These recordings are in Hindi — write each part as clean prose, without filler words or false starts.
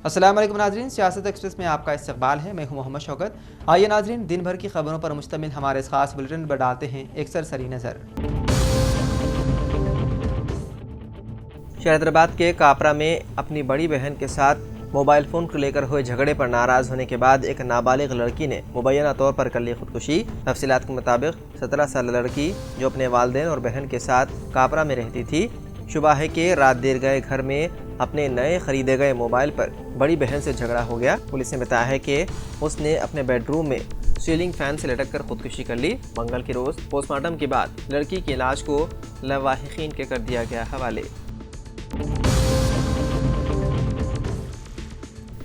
अस्सलाम वालेकुम नाज़रीन, सियासत एक्सप्रेस में आपका इस्तकबाल है। मैं हूं मोहम्मद शौकत। आइए नाज़रीन, दिन भर की खबरों पर मुश्तमिल हमारे इस खास बुलेटिन पर डालते हैं एक सरसरी नज़र। हैदराबाद के कापरा में अपनी बड़ी बहन के साथ मोबाइल फ़ोन को लेकर हुए झगड़े पर नाराज़ होने के बाद एक नाबालिग लड़की ने मुबैना तौर पर कर ली खुदकुशी। तफसीलात के मुताबिक 17 साल लड़की जो अपने वालिदैन और बहन के साथ कापरा में रहती थी, शुबा है कि रात देर गए घर में अपने नए खरीदे गए मोबाइल पर बड़ी बहन से झगड़ा हो गया। पुलिस ने बताया है कि उसने अपने बेडरूम में सीलिंग फैन से लटक कर खुदकुशी कर ली। मंगल के रोज़ पोस्टमार्टम के बाद लड़की की लाश को लवाहिकीन के कर दिया गया हवाले।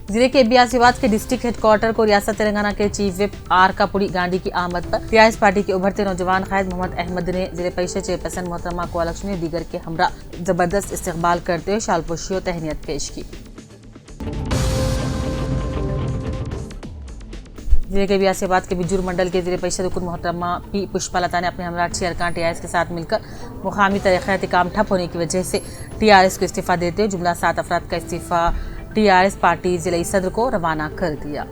जिले के बियासीबाद के डिस्ट्रिक्ट हेडक्वार्टर को रियासत तेलंगाना के चीफ विप आर कापुड़ी गांधी की आमद पर टीआरएस पार्टी के उभरते नौजवान कायद मोहम्मद अहमद ने जिले परिषद चेयरपर्सन मोहतरमा कोलक्ष्मी और दीगर के हमरा जबरदस्त इस्तकबाल करते हुए शालपोशी और तहनीत पेश की। जिले के बियासीबाद के बिजूर मंडल के जिले परिषद रुकन मोहतरमा पी पुष्पालता ने अपने हमरा 6 अरकान टीआरएस के साथ मिलकर मुकामी तरीक़े काम ठप होने की वजह से टीआरएस को इस्तीफा देते हुए जुमला 7 अफराद का इस्तीफा टीआरएस पार्टी जिले सदर को रवाना कर दिया।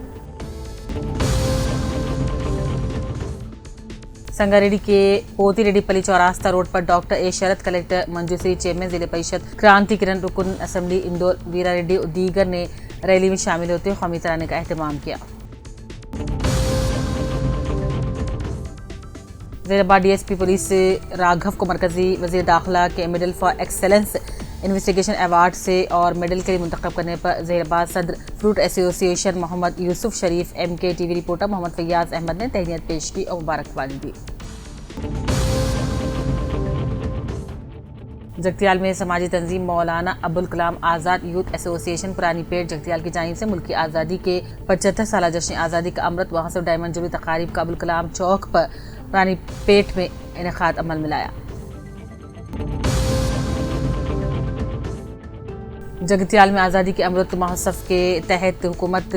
संगारेड्डी के पोतीरेड्डीपल्ली चौरास्ता रोड पर doctor A Sharad, collector Manjushree, chairman जिले परिषद क्रांति किरण, रुकन असेंबली इंदौर वीरा रेड्डी और दीगर ने रैली में शामिल होते हुए कौमी तराने का एहतमाम किया। ज़ेराबाद डीएसपी पुलिस राघव को मरकजी वज़ीर दाखिला के medal for excellence investigation award से और मेडल के लिए मुंतखब करने पर ज़ेराबाद सदर fruit association Mohammad Yusuf Sharif, MK TV reporter Mohammad Faiyaz Ahmed ने तहनीत पेश की और मुबारकबादी दी। जगतियाल में समाजी तंजीम मौलाना अबुल कलाम आज़ाद यूथ एसोसिएशन पुरानी पेट जगतियाल की जानिब से मुल्क की आज़ादी के 75 साल जश्न आज़ादी का अमृत महोत्सव डायमंड जुबली तकारीब का अबुल कलाम चौक पर पुरानी पेट में इनेकाद अमल में लाया। जगतियाल में आज़ादी के अमृत महोत्सव के तहत हुकूमत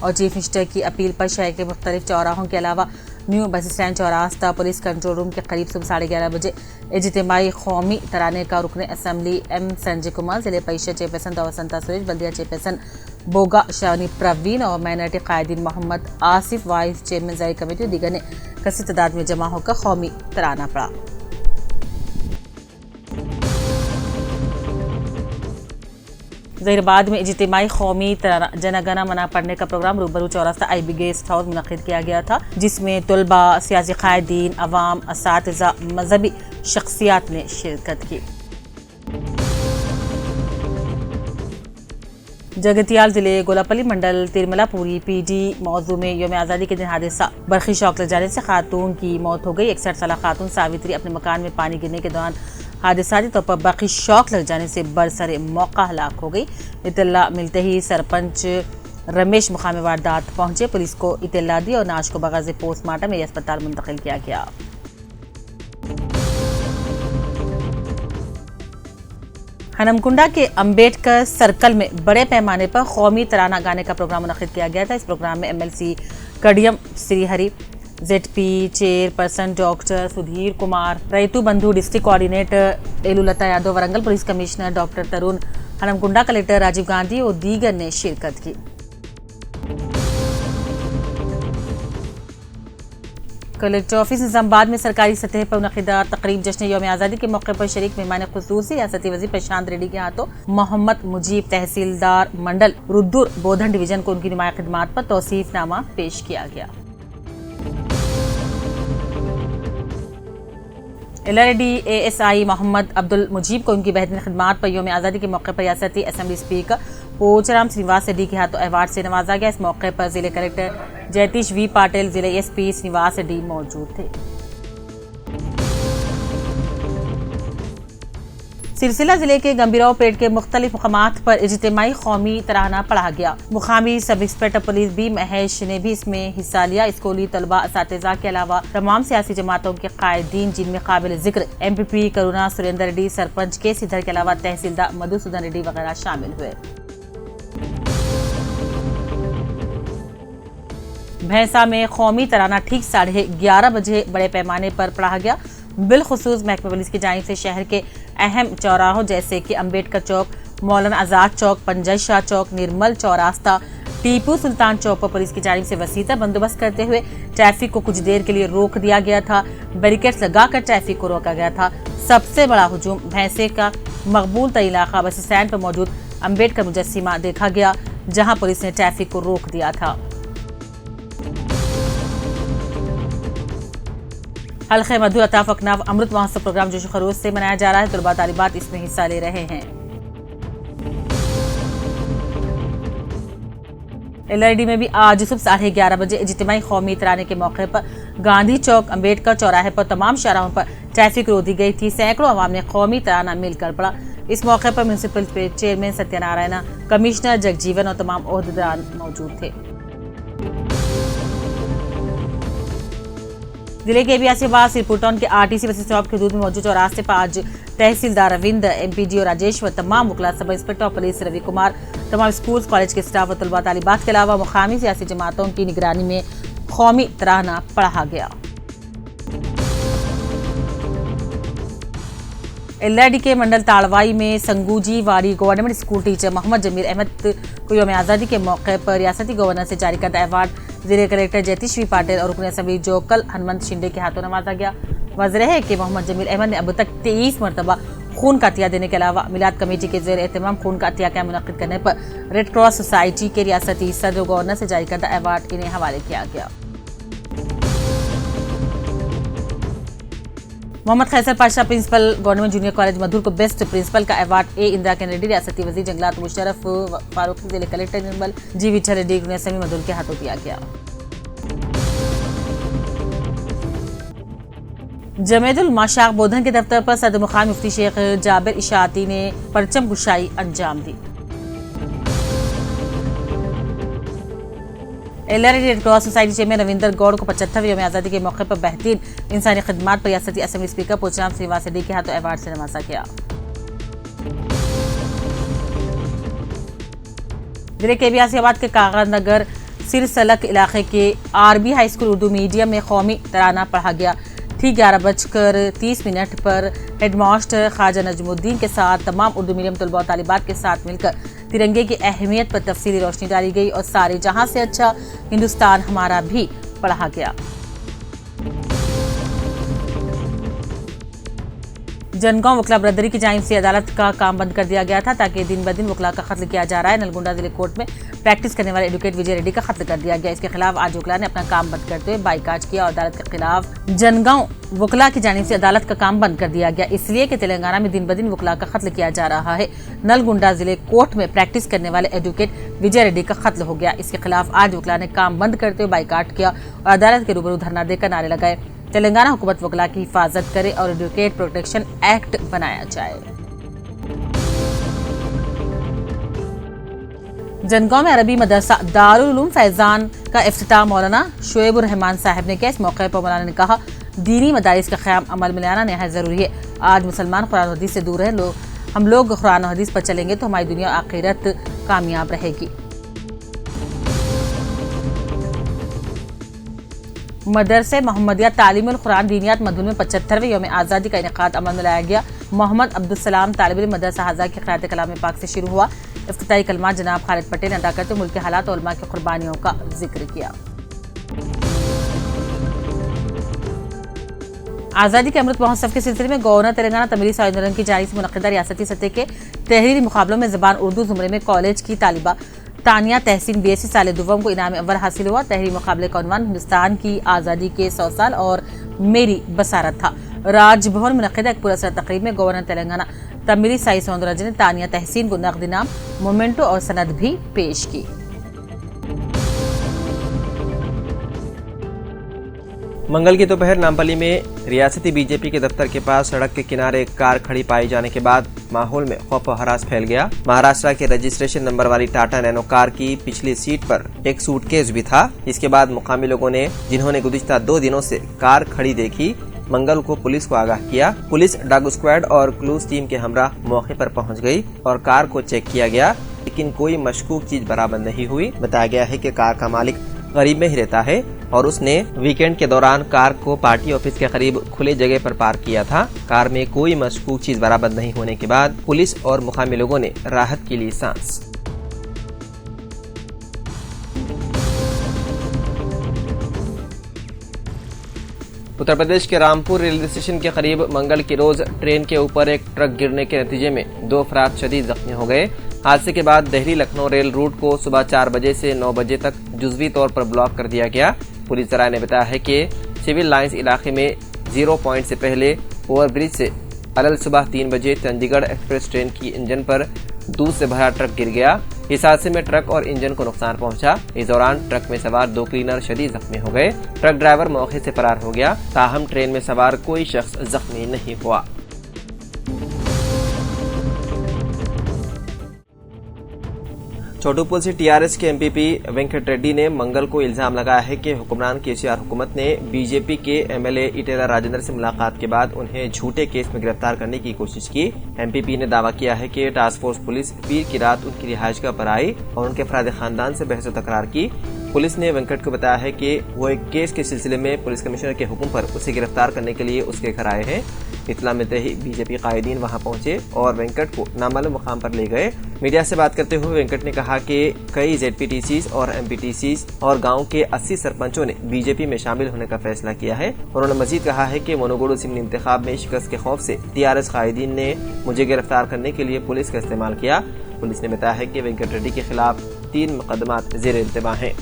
और चीफ मिनिस्टर की अपील पर शहर के मुख्तलिफ चौराहों के अलावा new bus stand Chaurasta police control room के करीब सुबह 11:30 बजे इज्तिमाई कौमी तराने का रुकन असेंबली एम संजय कुमार, जिले परिषद चेयरपर्सन वसंता सुरेश, बल्दिया चेयरपर्सन बोगा शानी प्रवीण और माइनॉरिटी कायदीन मोहम्मद आसिफ, वाइस चेयरमैन ज़ाई कमेटी और दीगर ने कसी तादाद में जमा होकर कौमी तराना पड़ा। ज़हीराबाद में इज्तिमाई कौमी जनगणना मना पढ़ने का प्रोग्राम रूबरू चौरास्ता आईबी गेस्ट हाउस मुनक़िद किया गया था, जिसमें तलबा, सियासी कायदीन, अवाम, असातिज़ा, मजहबी शख्सियात ने शिरकत की। जगतियाल जिले गोलापल्ली मंडल तिरमलापुरी पीडी मौजू में यौम आज़ादी के दिन हादसा बरखी शॉक लग जाने से खातून की मौत हो गई। 61 साल खातून सावित्री अपने मकान में पानी गिरने के दौरान हादसाती तौर पर बरखी शॉक लग जाने से बरसरे मौका हलाक हो गई। इत्तला मिलते ही सरपंच रमेश मुकामी वारदात पहुंचे, पुलिस को इत्तला दी और नाश को बगैर पोस्टमार्टम में अस्पताल मुंतकिल किया गया। हनमकुंडा के अम्बेडकर सर्कल में बड़े पैमाने पर कौमी तराना गाने का प्रोग्राम मुनक़िद किया गया था। इस प्रोग्राम में MLC Kadiyam Srihari, ZP chairperson doctor Sudhir Kumar, Rythu Bandhu district coordinator एलुलता Yadav, Warangal police commissioner doctor Tarun, Hanamkonda collector Rajiv Gandhi और दीगर ने शिरकत की। कलेक्टर ऑफिस निजामाबाद में सरकारी सतह पर मुनक़िदा तकरीब जश्न यौम आज़ादी के मौके पर शरीक मेहमान खुसूसी रियासती वज़ीर प्रशांत रेड्डी के हाथों मोहम्मद मुजीब तहसीलदार मंडल रुद्दुर बोधन डिवीजन को उनकी नुमाया खिदमात पर तौसीफनामा पेश किया गया। एलआरडी एएसआई मोहम्मद अब्दुल मुजीब को उनकी बेहतरीन खिदमात पर यौम आज़ादी के मौके पर रियासती असेंबली स्पीकर पोचराम श्रीनिवास रेड्डी के हाथों अवार्ड से नवाजा गया। इस मौके पर जिले कलेक्टर जयतीश वी पाटिल, जिले एसपी श्रीनिवास रेड्डी मौजूद थे। सिलसिला जिले के गंभीराव पेट के मुख्तलिफ मकामात पर इज्तिमाई कौमी तराना पढ़ा गया। मुकामी sub inspector police B Mahesh ने भी इसमें हिस्सा लिया। स्कूली तलबा, असातिज़ा के अलावा तमाम सियासी जमातों के कायदीन, जिनमें काबिल जिक्र एमपीपी करुणा सुरेंद्र रेड्डी, सरपंच के सिद्धर के अलावा तहसीलदार मधुसूदन रेड्डी वगैरह शामिल हुए। भैंसा में कौमी तराना ठीक 11:30 बजे बड़े पैमाने पर पढ़ा गया। बिलखुसूस महकमा पुलिस की जानिब से शहर के अहम चौराहों जैसे कि अम्बेडकर चौक, मौलाना आजाद चौक, पंजय शाह चौक, निर्मल चौरास्ता, टीपू सुल्तान चौक पर पुलिस की जानिब से वसीता बंदोबस्त करते हुए ट्रैफिक को कुछ देर के लिए रोक दिया गया था। बैरिकेड्स लगाकर ट्रैफिक को रोका गया था। सबसे बड़ा हुजूम भैंसे का मकबूल तरीन इलाका बस स्टैंड पर मौजूद अम्बेडकर मुजस्सिमा देखा गया, जहां पुलिस ने ट्रैफिक को रोक दिया था। हल्के मधु अताफ अकनाफ अमृत महोत्सव प्रोग्राम जोश खरोश से मनाया जा रहा है। तलबा तालिबात इसमें हिस्सा ले रहे हैं। LRD में भी आज सुबह 11:30 बजे इज्तिमाई कौमी तराने के मौके पर गांधी चौक, अम्बेडकर चौराहे पर तमाम शाहराहों पर ट्रैफिक रोक दी गई थी। सैकड़ों अवाम ने कौमी तराना मिलकर पढ़ा। इस मौके पर municipal chairman Satyanarayan, commissioner Jagjivan और तमाम ओहदेदार मौजूद थे। जिले के एबियासीबाद सिरपुर टाउन के RTC बस स्टॉप के हदूद में मौजूद चौरास्ते पर आज तहसीलदार रविंद्र, MPDO राजेश्वर, तमाम वकला, sub inspector police Ravi Kumar, तमाम स्कूल कॉलेज के स्टाफ और तलबा तालिबात के अलावा मुकामी सियासी जमातों की निगरानी में कौमी तराना पढ़ा गया। LRD के मंडल ताड़वाई में संगूजी वाड़ी गवर्नमेंट स्कूल टीचर मोहम्मद जमीर अहमद को यौम आज़ादी के मौके पर रियासती गवर्नर से जारी करदा अवार्ड जिले कलेक्टर जयतीश्वरी पाटिल और रुकन असेंबली जोकल हनुमंत शिंदे के हाथों नवाजा गया। वजह है कि मोहम्मद जमीर अहमद ने अब तक 23 मरतबा खून का अतिया देने के अलावा मिलाद कमेटी के ज़ेर एहतमाम खून का अतिया कैंप मुनक़्क़िद करने पर रेड क्रॉस सोसाइटी के रियासती सदर गवर्नर से जारी करदा अवार्ड इन्हें हवाले किया गया। Mohammad Khaiser Pasha principal government junior college Madhur को बेस्ट प्रिंसिपल का अवार्ड इंदिरा कैनेडी रियासती वजीर जंगलात मुशर्रफ फारूकी, जिले कलेक्टर निर्मल जी विठल रेड्डी यूनिवर्सिटी मधुर के हाथों दिया गया। जमेदुल माशाक बोधन के दफ्तर पर सदर मुकाम मुफ्ती शेख जाबिर इशाती ने परचम कुशाई अंजाम दी। LRD red cross society chairman Ravinder Goud को 75वें यौम आज़ादी के मौके पर बेहतरीन इंसानी खिदमात पर रियासती असेंबली स्पीकर पोचराम श्रीनिवास रेड्डी के हाथों अवार्ड से नवाजा गया। जिले के एबियासीबाद के कागज नगर सिरसलक इलाके के RB high school Urdu medium में कौमी तराना पढ़ा गया। ठीक 11:30 पर हेडमास्टर ख्वाजा नजमुद्दीन के साथ तमाम उर्दू मीडियम तलबा और तालिबात के साथ मिलकर तिरंगे की अहमियत पर तफसीली रोशनी डाली गई और सारे जहां से अच्छा हिंदुस्तान हमारा भी पढ़ा गया। जनगांव वकला बरदरी की जानिब से अदालत का काम बंद कर दिया गया था ताकि दिन ब दिन वकला का कत्ल किया जा रहा है। नलगुंडा जिले कोर्ट में प्रैक्टिस करने वाले एडवोकेट विजय रेड्डी का कत्ल कर दिया गया। इसके खिलाफ आज वकला ने अपना काम बंद करते हुए बाइकाट किया और अदालत के खिलाफ जनगांव वकला की जानिब से अदालत का काम बंद कर दिया गया, इसलिए कि तेलंगाना में दिन ब दिन वकला का कत्ल किया जा रहा है। नलगुंडा जिले कोर्ट में प्रैक्टिस करने वाले एडवोकेट विजय रेड्डी का कत्ल हो गया। इसके खिलाफ आज वकला ने काम बंद करते हुए बाइकाट किया और अदालत के रूबरू धरना देकर नारे लगाए, तेलंगाना हुकूमत वकला की हिफाजत करे और एडवोकेट प्रोटेक्शन एक्ट बनाया जाए। जनगांव में अरबी मदरसा दारुल उलूम फैजान का इफ्तिताह मौलाना शुएबुर रहमान साहब ने किया। इस मौके पर मौलाना ने कहा, दीनी मदारिस का क़याम अमल में लाना नहायत ज़रूरी है। आज मुसलमान कुरान और हदीस से दूर है। हम लोग कुरान और हदीस पर चलेंगे तो हमारी दुनिया और आखिरत कामयाब रहेगी। मदरसे मोहम्मदिया तालीमुल कुरान दीनियात मधुर में 75वें यौम आज़ादी का इनेकाद अमल में लाया गया। मोहम्मद अब्दुल सलाम तालिब इल्म मदरसा हाजा की क़िराअत कलाम पाक से शुरू हुआ। इफ्तिताई कलमात जनाब खालिद पटेल ने अदा करते मुल्क के हालात और उलमा की कुर्बानियों का जिक्र किया। आज़ादी के अमृत महोत्सव के सिलसिले में गवर्नर तेलंगाना तमीरी साइंस की जानिब से मुनक़्क़िदा रियासती सतह के तहरीरी मुकाबलों में ज़बान उर्दू ज़ुमरे में कॉलेज की तालिबा तानिया तहसीन BSc साल दुवम को इनाम अव्वल हासिल हुआ। तहरीरी मुकाबले का उन्वान हिंदुस्तान की आज़ादी के 100 साल और मेरी बसारत था। राजभवन में मुनक़्क़िदा एक पुरस्कार तकरीब में गवर्नर तेलंगाना तमीरी साई सौंदरराजन ने तानिया तहसीन को नक़द इनाम, मोमेंटो और सनद भी पेश की। मंगल की दोपहर नामपल्ली में रियासती बीजेपी के दफ्तर के पास सड़क के किनारे एक कार खड़ी पाई जाने के बाद माहौल में खौफ और हरास फैल गया। महाराष्ट्र के रजिस्ट्रेशन नंबर वाली टाटा नैनो कार की पिछली सीट पर एक सूटकेस भी था। इसके बाद मुकामी लोगों ने, जिन्होंने गुज़िश्ता 2 दिनों से कार खड़ी देखी, मंगल को पुलिस को आगाह किया। पुलिस डॉग स्क्वाड और क्लूज टीम के हमरा मौके पर पहुंच गई और कार को चेक किया गया, लेकिन कोई मशकूक चीज बरामद नहीं हुई। बताया गया है कि कार का मालिक गरीब में ही रहता है और उसने वीकेंड के दौरान कार को पार्टी ऑफिस के करीब खुले जगह पर पार्क किया था। कार में कोई मशकूक चीज बरामद नहीं होने के बाद पुलिस और मुकामी लोगों ने राहत के लिए सांस। उत्तर प्रदेश के रामपुर रेलवे स्टेशन के करीब मंगल के रोज ट्रेन के ऊपर एक ट्रक गिरने के नतीजे में 2 अफराद शदीद जख्मी हो गए। हादसे के बाद दिल्ली लखनऊ रेल रूट को सुबह 4 बजे से 9 बजे तक जुज़वी तौर पर ब्लॉक कर दिया गया। पुलिस जराये ने बताया है कि सिविल लाइंस इलाके में 0 पॉइंट से पहले ओवरब्रिज से अलल सुबह 3 बजे चंडीगढ़ एक्सप्रेस ट्रेन की इंजन पर दूध से भरा ट्रक गिर गया। इस हादसे में ट्रक और इंजन को नुकसान पहुंचा। इस दौरान ट्रक में सवार 2 क्लीनर शदीद जख्मी हो गए। ट्रक ड्राइवर मौके से फरार हो गया। ताहम ट्रेन में सवार कोई शख्स जख्मी नहीं हुआ। छोटूपुल से टीआरएस के एमपीपी वेंकट रेड्डी ने मंगल को इल्जाम लगाया है कि हुक्मरान केसीआर हुकूमत ने बीजेपी के एमएलए इटेला राजेंद्र से मुलाकात के बाद उन्हें झूठे केस में गिरफ्तार करने की कोशिश की। एमपीपी ने दावा किया है कि टास्क फोर्स पुलिस पीर की रात उनकी रिहाइशगाह पर आई और उनके अफराद खानदान से बहस तकरार की। पुलिस ने वेंकट को बताया है कि वो एक केस के सिलसिले में पुलिस कमिश्नर के हुक्म पर उसे गिरफ्तार करने के लिए उसके घर आए हैं। इत्तला मिलते ही बीजेपी कायदीन वहां पहुंचे और वेंकट को नामालूम मुकाम पर ले गए। मीडिया से बात करते हुए वेंकट ने कहा कि कई जेडपीटीसीज और एमपीटीसीज और गांव के 80 सरपंचों ने बीजेपी में शामिल होने का फैसला किया है। उन्होंने मजीद कहा है कि मनोगुरु असेंबली इंतखाब में शिकस्त के खौफ से टीआरएस कायदीन ने मुझे गिरफ्तार करने के लिए पुलिस का इस्तेमाल किया। पुलिस ने बताया है कि वेंकट रेड्डी के खिलाफ 3 मुकदमात ज़ेर इल्तिमा हैं।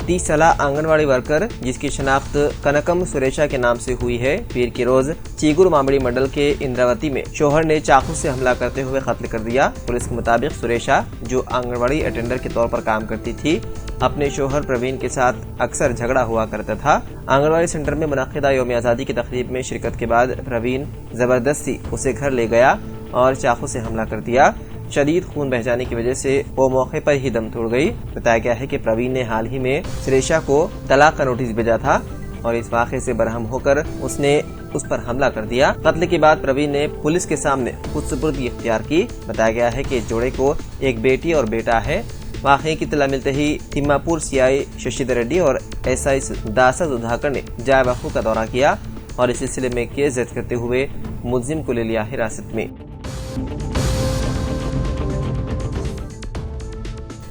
30 साल आंगनवाड़ी वर्कर जिसकी शनाख्त कनकम सुरेशा के नाम से हुई है, पीर की रोज चीगुर मामड़ी मंडल के इंद्रावती में शोहर ने चाकू से हमला करते हुए कत्ल कर दिया। पुलिस के मुताबिक सुरेशा, जो आंगनवाड़ी अटेंडर के तौर पर काम करती थी, अपने शोहर प्रवीण के साथ अक्सर झगड़ा हुआ करता था। आंगनवाड़ी सेंटर में मुनक्किदा यौम आज़ादी की तकरीब में शिरकत के बाद प्रवीण जबरदस्ती उसे घर ले गया और चाकू से हमला कर दिया। शदीद खून बह जाने की वजह से वो मौके पर ही दम तोड़ गई। बताया गया है कि प्रवीण ने हाल ही में सुरेशा को तलाक का नोटिस भेजा था और इस वाक़े से बरहम होकर उसने उस पर हमला कर दिया। कत्ल के बाद प्रवीण ने पुलिस के सामने खुद सुपुर्दगी इख्तियार की। बताया गया है कि जोड़े को एक बेटी और बेटा है। वाक़े की इत्तला मिलते ही तिम्मापुर सीआई शशिधर रेड्डी और एसआई दासा सुधाकर ने जाए वक़्फ़ का दौरा किया और इस सिलसिले में केस दर्ज करते हुए मुलजिम को ले लिया हिरासत में।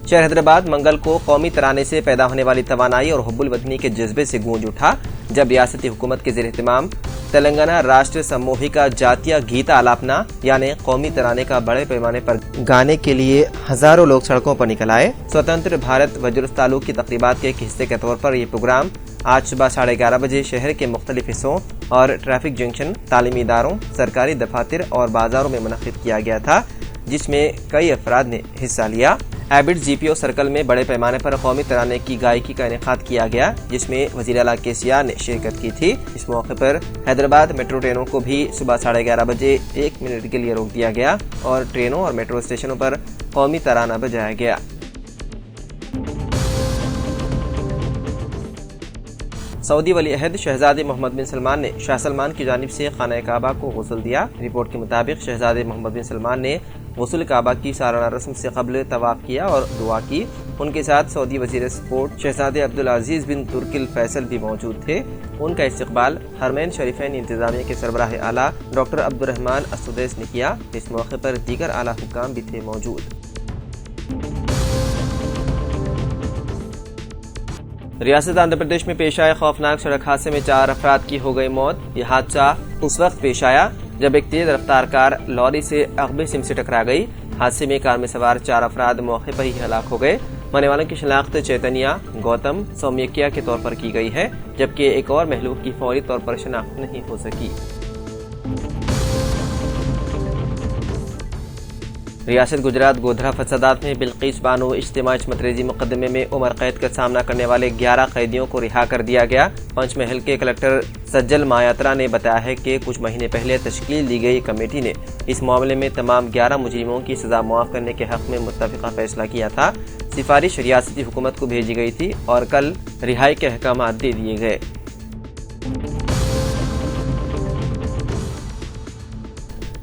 शहर हैदराबाद मंगल को कौमी तराने से पैदा होने वाली तवानाई और हुब्बुल वतनी के जज्बे से गूंज उठा जब रियासती हुकूमत के ज़ेर एहतमाम तेलंगाना राष्ट्र समूहिका जातीय गीता आलापना यानी कौमी तराने का बड़े पैमाने पर गाने के लिए हजारों लोग सड़कों पर निकल आए। स्वतंत्र भारत वजुर्स तालुक की तकरीबात के एक हिस्से के तौर पर यह प्रोग्राम आज सुबह 11:30 बजे शहर के मुख्तलिफ हिस्सों और ट्रैफिक जंक्शन, तालीमी इदारों, सरकारी दफातर और बाजारों में मुनक्किद किया गया था, जिसमें कई अफराद ने हिस्सा लिया। एबिट जीपीओ सर्कल में बड़े पैमाने पर कौमी तराने की गायकी का इनेकाद किया गया, जिसमें वज़ीर आला केसीआर ने शिरकत की थी। इस मौके पर हैदराबाद मेट्रो ट्रेनों को भी सुबह 11:30 बजे 1 मिनट के लिए रोक दिया गया और ट्रेनों और मेट्रो स्टेशनों पर कौमी तराना बजाया गया। सऊदी वली अहद शहजादे मोहम्मद बिन सलमान ने शाह सलमान की जानिब से खाना काबा को गुस्ल दिया। रिपोर्ट के मुताबिक शहजादे मोहम्मद बिन सलमान ने गुस्ल काबा की सालाना रस्म से कबल तवाफ किया और दुआ की। उनके साथ सऊदी वजीर स्पोर्ट शहजादे अब्दुल अजीज बिन तुर्किल फैसल भी मौजूद थे। उनका इस्तकबाल हरमैन शरीफैन इंतजामिया के सरबराह आला डॉक्टर अब्दुर्रहमान असुदैस ने किया। इस मौके पर दीगर आला हुक्काम भी थे मौजूद। रियासत आंध्र प्रदेश में पेश आए खौफनाक सड़क हादसे में 4 अफराद की हो गई मौत। यह हादसा उस वक्त पेश आया जब एक तेज रफ्तार कार लॉरी से अगबे सिम से टकरा गई। हादसे में कार में सवार 4 अफराद मौके पर ही हलाक हो गए। मरने वालों की शनाख्त चैतन्या, गौतम, सौम्यकिया के तौर पर की गई है, जबकि एक और महलूक की फौरी तौर पर शनाख्त नहीं हो सकी। रियासत गुजरात गोधरा फसादात में बिल्किस बानो इज्तिमा मतरेजी मुकदमे में उम्र कैद का सामना करने वाले 11 कैदियों को रिहा कर दिया गया। पंचमहल के कलेक्टर सज्जल मायात्रा ने बताया है कि कुछ महीने पहले तश्कील दी गई कमेटी ने इस मामले में तमाम 11 मुजरिमों की सजा मुआफ करने के हक में मुत्तफिका फैसला किया था। सिफारिश रियासती हुकूमत को भेजी गई थी और कल रिहाई के अहकाम दे दिए गए।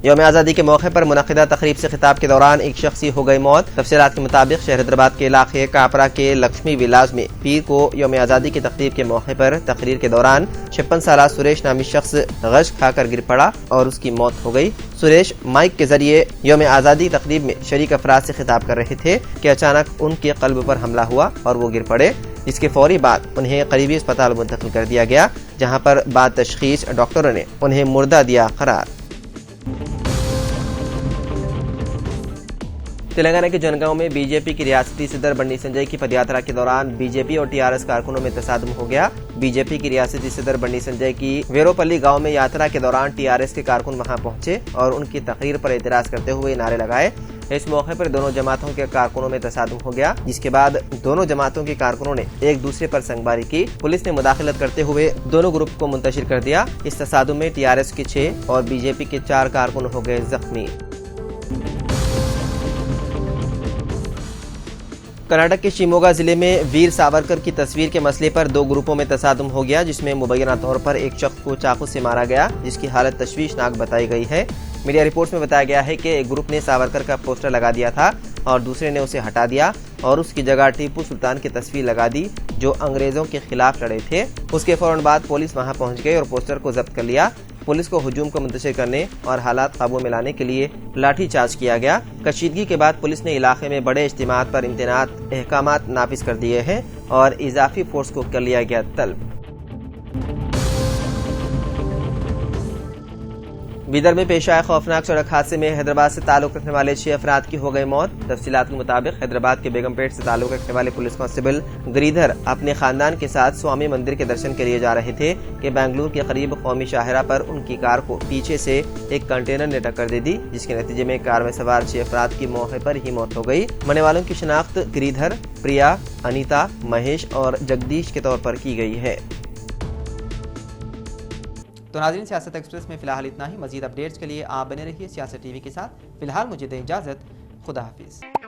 यौम आज़ादी के मौके पर मुनक़िदा तकरीब से खिताब के दौरान एक शख्स की हो गई मौत। तफसीलात के मुताबिक शहर हैदराबाद के इलाके कापरा के लक्ष्मी विलास में पीर को यौम आज़ादी की तकरीब के मौके पर तकरीर के दौरान 56 साला सुरेश नामी शख्स गश खाकर गिर पड़ा और उसकी मौत हो गई। सुरेश माइक के जरिए यौम आज़ादी तकरीब में शरीक अफराद से खिताब कर रहे थे कि अचानक उनके कल्ब पर हमला हुआ और वो गिर पड़े। इसके फौरी बाद उन्हें करीबी अस्पताल मुंतकिल कर दिया गया, जहां पर बाद तशखीस डॉक्टरों ने उन्हें मुर्दा दिया करार। तेलंगाना के जनगांव में बीजेपी की रियासती सदर बंडी संजय की पदयात्रा के दौरान बीजेपी और टीआरएस कारकुनों में तसादुम हो गया। बीजेपी की रियासती सदर बंडी संजय की वेरोपल्ली गांव में यात्रा के दौरान टीआरएस के कारकुन वहां पहुंचे और उनकी तकरीर पर एतराज करते हुए नारे लगाए। इस मौके पर दोनों जमातों के कारकुनों में तसादुम हो गया, जिसके बाद दोनों जमातों के कारकुनों ने एक दूसरे पर संगबारी की। पुलिस ने मुदाखलत करते हुए दोनों ग्रुप को मुंतशिर कर दिया। इस तसादुम में टीआरएस के 6 और बीजेपी के 4 कारकुन हो गए जख्मी। कर्नाटक के शिमोगा जिले में वीर सावरकर की तस्वीर के मसले पर 2 ग्रुपों में तसादुम हो गया, जिसमें मुबैना तौर पर एक शख्स को चाकू से मारा गया, जिसकी हालत तशवीशनाक बताई गई है। मीडिया रिपोर्ट्स में बताया गया है कि एक ग्रुप ने सावरकर का पोस्टर लगा दिया था और दूसरे ने उसे हटा दिया और उसकी जगह टीपू सुल्तान की तस्वीर लगा दी, जो अंग्रेजों के खिलाफ लड़े थे। उसके फौरन बाद पुलिस वहां पहुंच गई और पोस्टर को जब्त कर लिया। पुलिस को हुजूम को मुंतशिर करने और हालात काबू में लाने के लिए लाठीचार्ज किया गया। कशीदगी के बाद पुलिस ने इलाके में बड़े इज्तिमात पर इम्तनात अहकामात नाफिज कर दिए हैं और इजाफी फोर्स को कर लिया गया तलब। विदर्भ में पेश आए खौफनाक सड़क हादसे में हैदराबाद से ताल्लुक रखने वाले 6 अफराद की हो गई मौत। तफसीलात के मुताबिक हैदराबाद के बेगमपेट से ताल्लुक रखने वाले पुलिस कांस्टेबल गिरिधर अपने खानदान के साथ स्वामी मंदिर के दर्शन के लिए जा रहे थे कि बेंगलुरु के करीब कौमी शाहरा पर उनकी कार को पीछे से एक कंटेनर ने टक्कर दे दी, जिसके नतीजे में कार में सवार 6 अफराद की मौके पर ही मौत हो गई। मरने वालों की शिनाख्त गिरिधर, प्रिया, अनीता, महेश और जगदीश के तौर पर की गई है। तो नाज़रीन, सियासत एक्सप्रेस में फिलहाल इतना ही। मजीद अपडेट्स के लिए आप बने रहिए सियासत टीवी के साथ। फिलहाल मुझे दें इजाज़त। खुदा हाफिज़।